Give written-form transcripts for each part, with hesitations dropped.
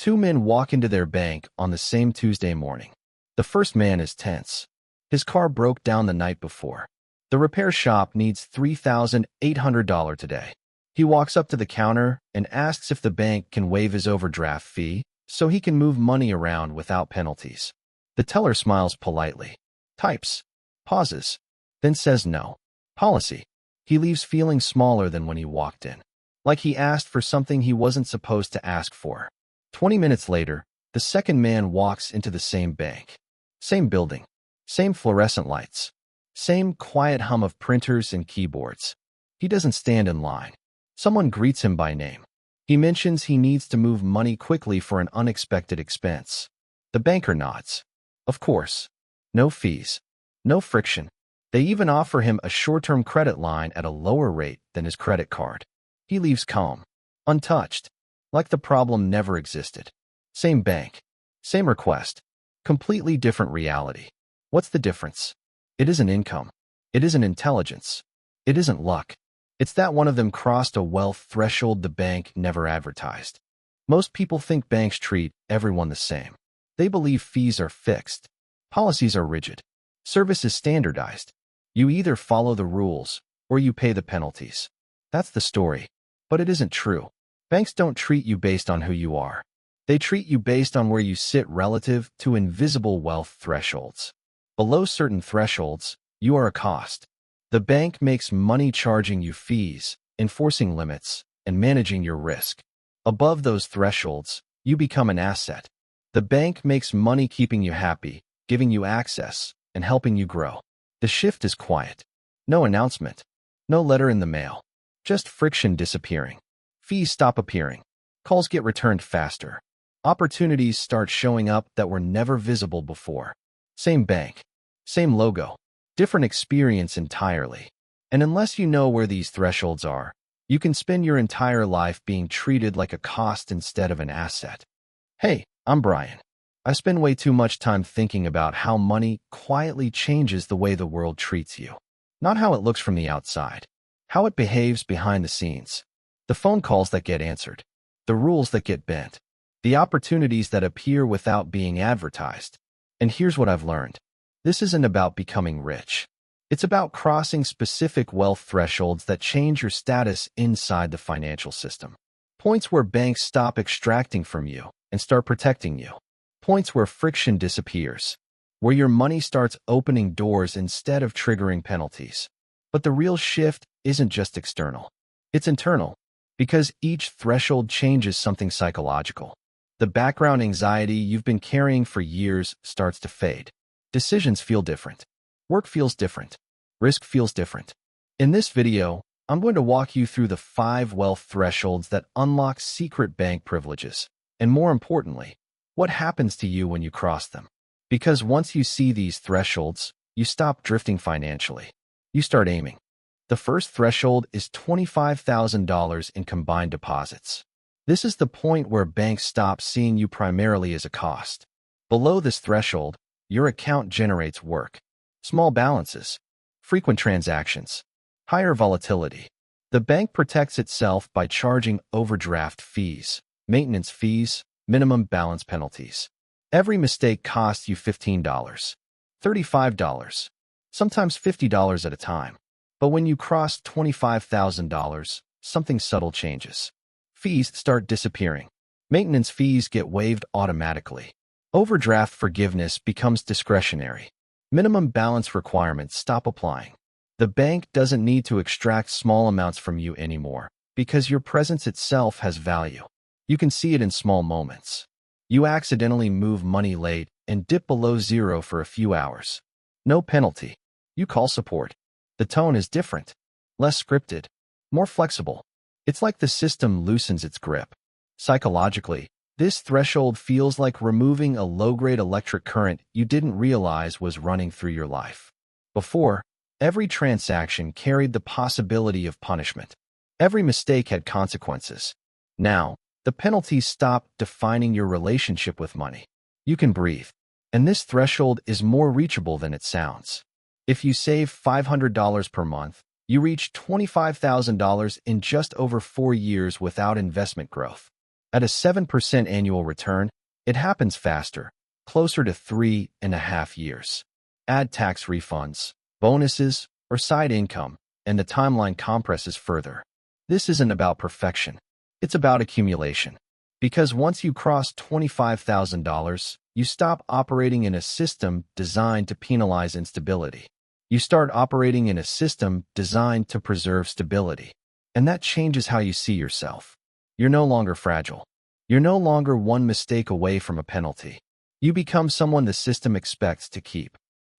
Two men walk into their bank on the same Tuesday morning. The first man is tense. His car broke down the night before. The repair shop needs $3,800 today. He walks up to the counter and asks if the bank can waive his overdraft fee so he can move money around without penalties. The teller smiles politely, types, pauses, then says no. Policy. He leaves feeling smaller than when he walked in, like he asked for something he wasn't supposed to ask for. 20 minutes later, the second man walks into the same bank. Same building, same fluorescent lights, same quiet hum of printers and keyboards. He doesn't stand in line. Someone greets him by name. He mentions he needs to move money quickly for an unexpected expense. The banker nods. Of course. No fees. No friction. They even offer him a short-term credit line at a lower rate than his credit card. He leaves calm, untouched, like the problem never existed. Same bank. Same request. Completely different reality. What's the difference? It isn't income. It isn't intelligence. It isn't luck. It's that one of them crossed a wealth threshold the bank never advertised. Most people think banks treat everyone the same. They believe fees are fixed. Policies are rigid. Service is standardized. You either follow the rules or you pay the penalties. That's the story. But it isn't true. Banks don't treat you based on who you are. They treat you based on where you sit relative to invisible wealth thresholds. Below certain thresholds, you are a cost. The bank makes money charging you fees, enforcing limits, and managing your risk. Above those thresholds, you become an asset. The bank makes money keeping you happy, giving you access, and helping you grow. The shift is quiet. No announcement. No letter in the mail. Just friction disappearing. Fees stop appearing. Calls get returned faster. Opportunities start showing up that were never visible before. Same bank. Same logo. Different experience entirely. And unless you know where these thresholds are, you can spend your entire life being treated like a cost instead of an asset. Hey, I'm Brian. I spend way too much time thinking about how money quietly changes the way the world treats you. Not how it looks from the outside. How it behaves behind the scenes. The phone calls that get answered. The rules that get bent. The opportunities that appear without being advertised. And here's what I've learned. This isn't about becoming rich. It's about crossing specific wealth thresholds that change your status inside the financial system. Points where banks stop extracting from you and start protecting you. Points where friction disappears. Where your money starts opening doors instead of triggering penalties. But the real shift isn't just external. It's internal. Because each threshold changes something psychological. The background anxiety you've been carrying for years starts to fade. Decisions feel different. Work feels different. Risk feels different. In this video, I'm going to walk you through the 5 wealth thresholds that unlock secret bank privileges. And more importantly, what happens to you when you cross them. Because once you see these thresholds, you stop drifting financially. You start aiming. The first threshold is $25,000 in combined deposits. This is the point where banks stop seeing you primarily as a cost. Below this threshold, your account generates work. Small balances. Frequent transactions. Higher volatility. The bank protects itself by charging overdraft fees, maintenance fees, minimum balance penalties. Every mistake costs you $15, $35, sometimes $50 at a time. But when you cross $25,000, something subtle changes. Fees start disappearing. Maintenance fees get waived automatically. Overdraft forgiveness becomes discretionary. Minimum balance requirements stop applying. The bank doesn't need to extract small amounts from you anymore because your presence itself has value. You can see it in small moments. You accidentally move money late and dip below zero for a few hours. No penalty. You call support. The tone is different, less scripted, more flexible. It's like the system loosens its grip. Psychologically, this threshold feels like removing a low-grade electric current you didn't realize was running through your life. Before, every transaction carried the possibility of punishment. Every mistake had consequences. Now, the penalties stop defining your relationship with money. You can breathe. And this threshold is more reachable than it sounds. If you save $500 per month, you reach $25,000 in just over 4 years without investment growth. At a 7% annual return, it happens faster, closer to 3.5 years. Add tax refunds, bonuses, or side income, and the timeline compresses further. This isn't about perfection. It's about accumulation. Because once you cross $25,000, you stop operating in a system designed to penalize instability. You start operating in a system designed to preserve stability. And that changes how you see yourself. You're no longer fragile. You're no longer one mistake away from a penalty. You become someone the system expects to keep.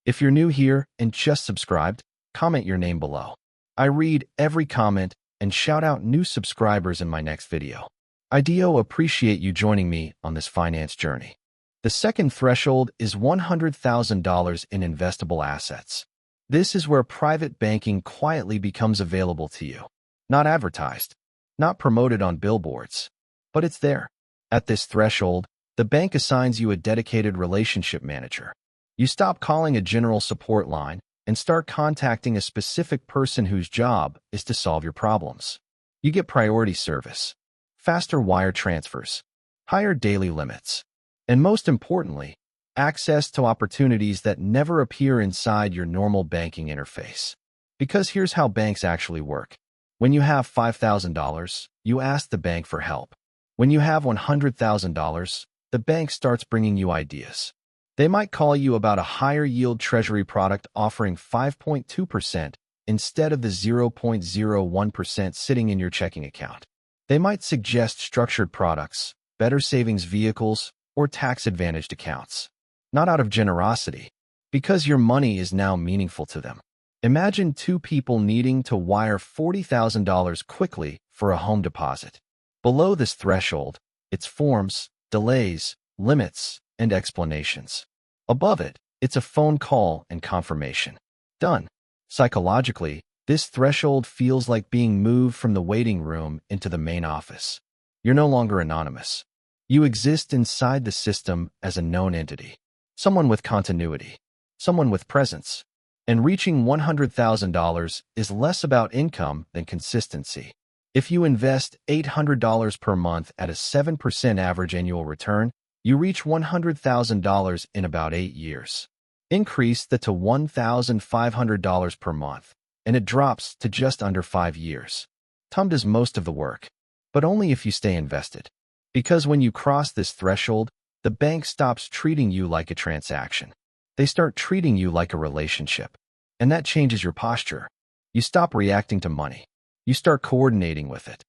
If you're new here and just subscribed, comment your name below. I read every comment and shout out new subscribers in my next video. I appreciate you joining me on this finance journey. The second threshold is $100,000 in investable assets. This is where private banking quietly becomes available to you. Not advertised, not promoted on billboards, but it's there. At this threshold, the bank assigns you a dedicated relationship manager. You stop calling a general support line and start contacting a specific person whose job is to solve your problems. You get priority service, faster wire transfers, higher daily limits, and most importantly, access to opportunities that never appear inside your normal banking interface. Because here's how banks actually work. When you have $5,000, you ask the bank for help. When you have $100,000, the bank starts bringing you ideas. They might call you about a higher yield treasury product offering 5.2% instead of the 0.01% sitting in your checking account. They might suggest structured products, better savings vehicles, or tax-advantaged accounts. Not out of generosity, because your money is now meaningful to them. Imagine two people needing to wire $40,000 quickly for a home deposit. Below this threshold, it's forms, delays, limits, and explanations. Above it, it's a phone call and confirmation. Done. Psychologically, this threshold feels like being moved from the waiting room into the main office. You're no longer anonymous. You exist inside the system as a known entity. Someone with continuity. Someone with presence. And reaching $100,000 is less about income than consistency. If you invest $800 per month at a 7% average annual return, you reach $100,000 in about 8 years. Increase that to $1,500 per month, and it drops to just under 5 years. Time does most of the work, but only if you stay invested. Because when you cross this threshold, the bank stops treating you like a transaction. They start treating you like a relationship. And that changes your posture. You stop reacting to money. You start coordinating with it.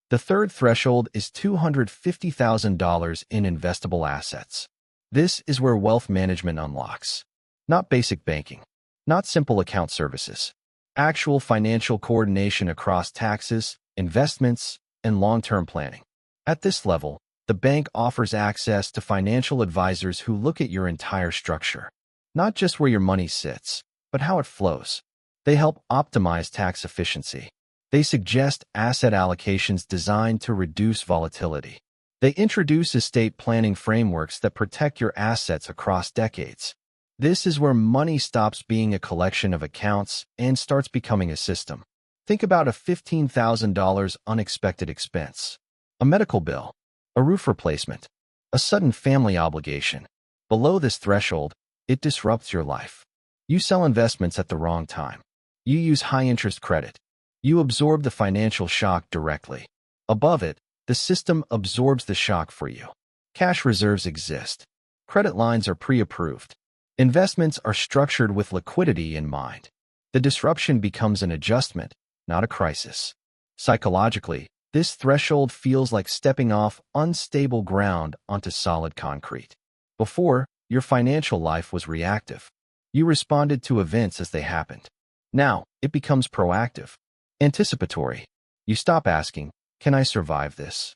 The third threshold is $250,000 in investable assets. This is where wealth management unlocks. Not basic banking. Not simple account services. Actual financial coordination across taxes, investments, and long-term planning. At this level, the bank offers access to financial advisors who look at your entire structure. Not just where your money sits, but how it flows. They help optimize tax efficiency. They suggest asset allocations designed to reduce volatility. They introduce estate planning frameworks that protect your assets across decades. This is where money stops being a collection of accounts and starts becoming a system. Think about a $15,000 unexpected expense. A medical bill, a roof replacement, a sudden family obligation. Below this threshold, it disrupts your life. You sell investments at the wrong time. You use high-interest credit. You absorb the financial shock directly. Above it, the system absorbs the shock for you. Cash reserves exist. Credit lines are pre-approved. Investments are structured with liquidity in mind. The disruption becomes an adjustment, not a crisis. Psychologically, this threshold feels like stepping off unstable ground onto solid concrete. Before, your financial life was reactive. You responded to events as they happened. Now, it becomes proactive. Anticipatory. You stop asking, "Can I survive this?"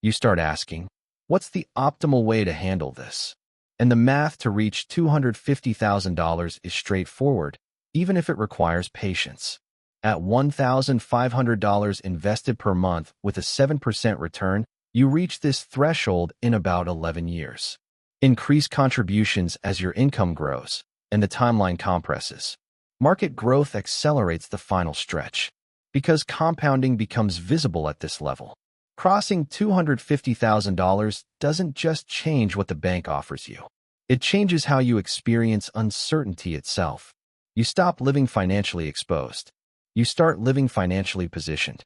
You start asking, "What's the optimal way to handle this?" And the math to reach $250,000 is straightforward, even if it requires patience. At $1,500 invested per month with a 7% return, you reach this threshold in about 11 years. Increase contributions as your income grows, and the timeline compresses. Market growth accelerates the final stretch. Because compounding becomes visible at this level. Crossing $250,000 doesn't just change what the bank offers you. It changes how you experience uncertainty itself. You stop living financially exposed. You start living financially positioned.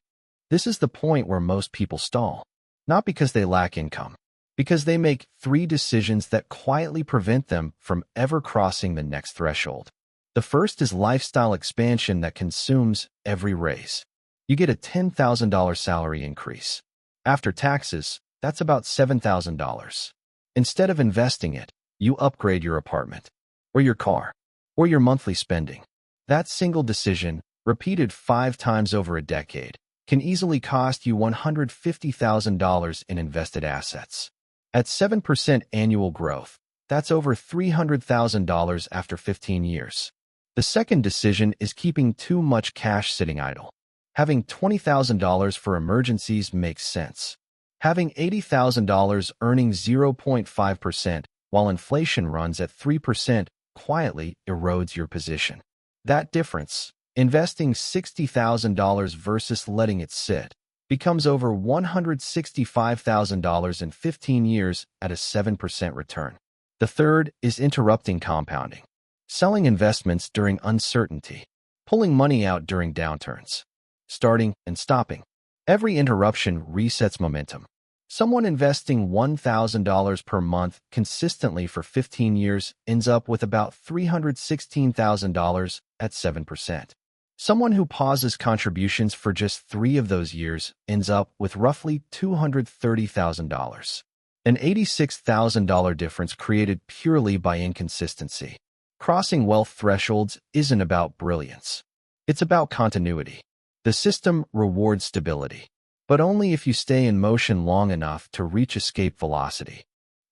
This is the point where most people stall, not because they lack income, because they make three decisions that quietly prevent them from ever crossing the next threshold. The first is lifestyle expansion that consumes every raise. You get a $10,000 salary increase. After taxes, that's about $7,000. Instead of investing it, you upgrade your apartment, or your car, or your monthly spending. That single decision, repeated 5 times over a decade, can easily cost you $150,000 in invested assets. At 7% annual growth, that's over $300,000 after 15 years. The second decision is keeping too much cash sitting idle. Having $20,000 for emergencies makes sense. Having $80,000 earning 0.5% while inflation runs at 3% quietly erodes your position. That difference, investing $60,000 versus letting it sit, becomes over $165,000 in 15 years at a 7% return. The third is interrupting compounding. Selling investments during uncertainty. Pulling money out during downturns. Starting and stopping. Every interruption resets momentum. Someone investing $1,000 per month consistently for 15 years ends up with about $316,000 at 7%. Someone who pauses contributions for just 3 of those years ends up with roughly $230,000. An $86,000 difference created purely by inconsistency. Crossing wealth thresholds isn't about brilliance. It's about continuity. The system rewards stability, but only if you stay in motion long enough to reach escape velocity.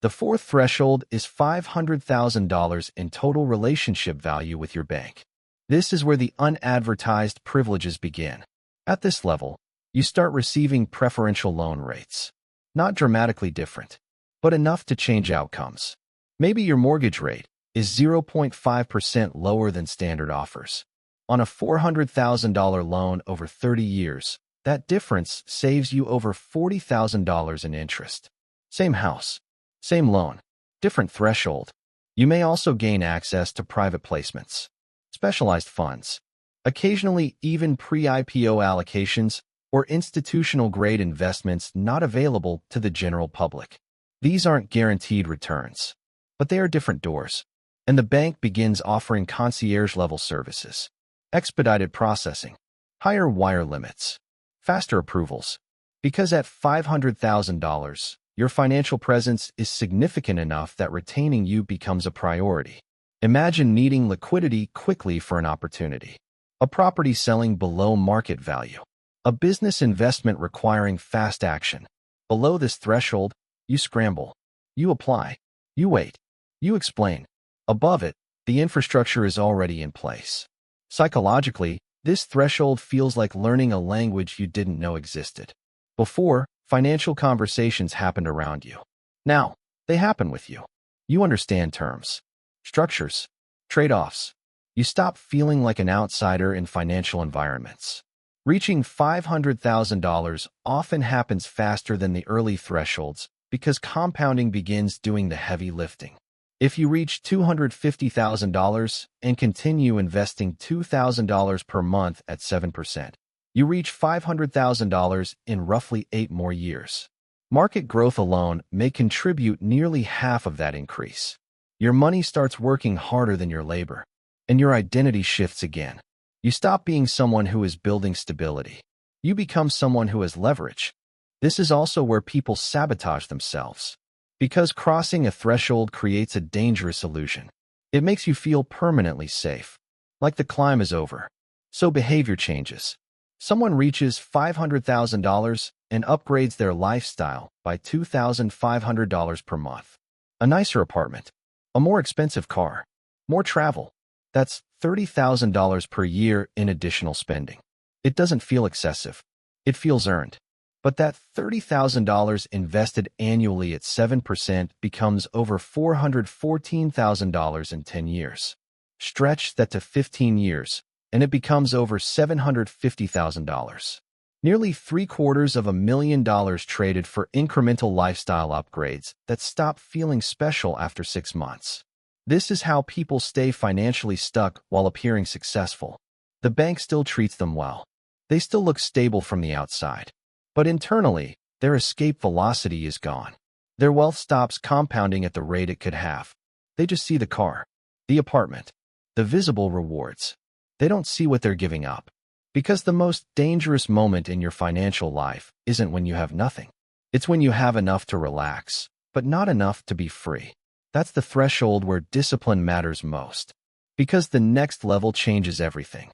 The fourth threshold is $500,000 in total relationship value with your bank. This is where the unadvertised privileges begin. At this level, you start receiving preferential loan rates. Not dramatically different, but enough to change outcomes. Maybe your mortgage rate is 0.5% lower than standard offers. On a $400,000 loan over 30 years, that difference saves you over $40,000 in interest. Same house, same loan, different threshold. You may also gain access to private placements, specialized funds, occasionally even pre-IPO allocations or institutional-grade investments not available to the general public. These aren't guaranteed returns, but they are different doors, and the bank begins offering concierge-level services. Expedited processing, higher wire limits, faster approvals. Because at $500,000, your financial presence is significant enough that retaining you becomes a priority. Imagine needing liquidity quickly for an opportunity. A property selling below market value. A business investment requiring fast action. Below this threshold, you scramble. You apply. You wait. You explain. Above it, the infrastructure is already in place. Psychologically, this threshold feels like learning a language you didn't know existed. Before, financial conversations happened around you. Now, they happen with you. You understand terms, structures, trade-offs. You stop feeling like an outsider in financial environments. Reaching $500,000 often happens faster than the early thresholds because compounding begins doing the heavy lifting. If you reach $250,000 and continue investing $2,000 per month at 7%, you reach $500,000 in roughly 8 more years. Market growth alone may contribute nearly half of that increase. Your money starts working harder than your labor, and your identity shifts again. You stop being someone who is building stability. You become someone who has leverage. This is also where people sabotage themselves. Because crossing a threshold creates a dangerous illusion. It makes you feel permanently safe, like the climb is over. So behavior changes. Someone reaches $500,000 and upgrades their lifestyle by $2,500 per month. A nicer apartment, a more expensive car, more travel. That's $30,000 per year in additional spending. It doesn't feel excessive. It feels earned. But that $30,000 invested annually at 7% becomes over $414,000 in 10 years. Stretch that to 15 years, and it becomes over $750,000. Nearly $750,000 traded for incremental lifestyle upgrades that stop feeling special after 6 months. This is how people stay financially stuck while appearing successful. The bank still treats them well. They still look stable from the outside. But internally, their escape velocity is gone. Their wealth stops compounding at the rate it could have. They just see the car, the apartment, the visible rewards. They don't see what they're giving up. Because the most dangerous moment in your financial life isn't when you have nothing. It's when you have enough to relax, but not enough to be free. That's the threshold where discipline matters most. Because the next level changes everything.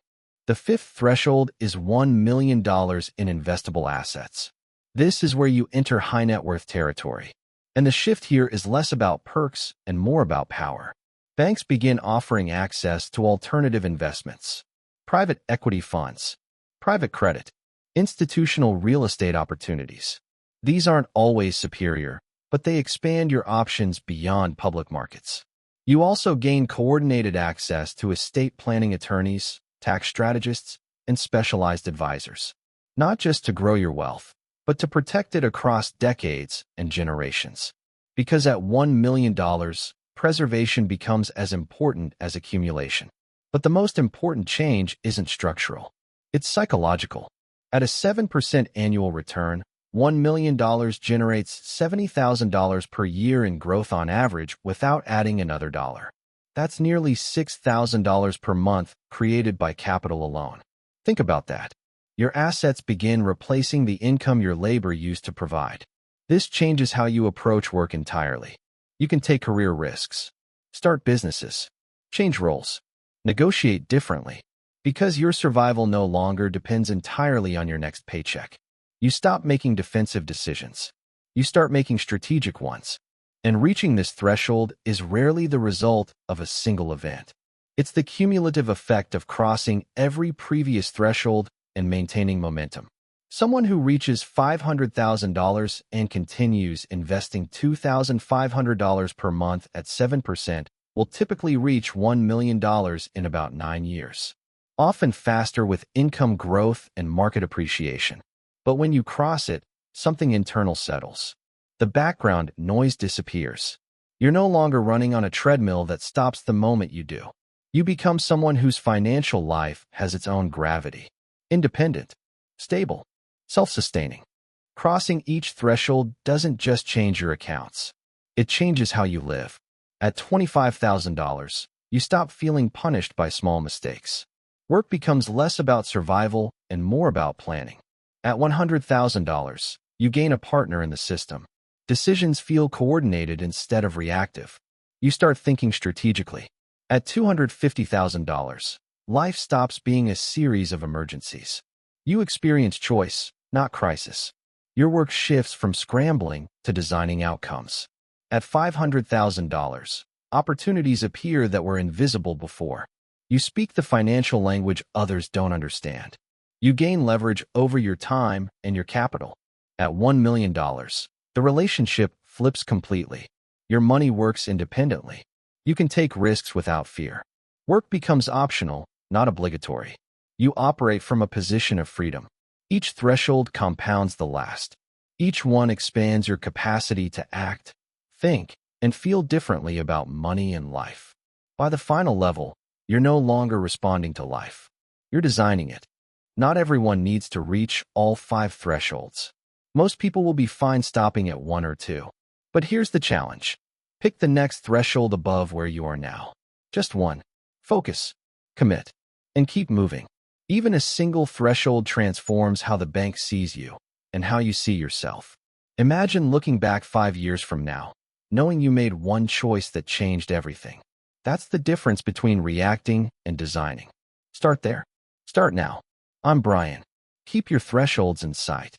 The fifth threshold is $1 million in investable assets. This is where you enter high net worth territory. And the shift here is less about perks and more about power. Banks begin offering access to alternative investments, private equity funds, private credit, institutional real estate opportunities. These aren't always superior, but they expand your options beyond public markets. You also gain coordinated access to estate planning attorneys, tax strategists, and specialized advisors, not just to grow your wealth, but to protect it across decades and generations. Because at $1 million, preservation becomes as important as accumulation. But the most important change isn't structural. It's psychological. At a 7% annual return, $1 million generates $70,000 per year in growth on average without adding another dollar. That's nearly $6,000 per month created by capital alone. Think about that. Your assets begin replacing the income your labor used to provide. This changes how you approach work entirely. You can take career risks, start businesses, change roles, negotiate differently, because your survival no longer depends entirely on your next paycheck. You stop making defensive decisions. You start making strategic ones. And reaching this threshold is rarely the result of a single event. It's the cumulative effect of crossing every previous threshold and maintaining momentum. Someone who reaches $500,000 and continues investing $2,500 per month at 7% will typically reach $1 million in about 9 years, often faster with income growth and market appreciation. But when you cross it, something internal settles. The background noise disappears. You're no longer running on a treadmill that stops the moment you do. You become someone whose financial life has its own gravity. Independent, stable, self-sustaining. Crossing each threshold doesn't just change your accounts. It changes how you live. At $25,000, you stop feeling punished by small mistakes. Work becomes less about survival and more about planning. At $100,000, you gain a partner in the system. Decisions feel coordinated instead of reactive. You start thinking strategically. At $250,000, life stops being a series of emergencies. You experience choice, not crisis. Your work shifts from scrambling to designing outcomes. At $500,000, opportunities appear that were invisible before. You speak the financial language others don't understand. You gain leverage over your time and your capital. At $1 million, the relationship flips completely. Your money works independently. You can take risks without fear. Work becomes optional, not obligatory. You operate from a position of freedom. Each threshold compounds the last. Each one expands your capacity to act, think, and feel differently about money and life. By the final level, you're no longer responding to life. You're designing it. Not everyone needs to reach all 5 thresholds. Most people will be fine stopping at 1 or 2. But here's the challenge. Pick the next threshold above where you are now. Just one. Focus, commit, and keep moving. Even a single threshold transforms how the bank sees you and how you see yourself. Imagine looking back 5 years from now, knowing you made one choice that changed everything. That's the difference between reacting and designing. Start there. Start now. I'm Brian. Keep your thresholds in sight.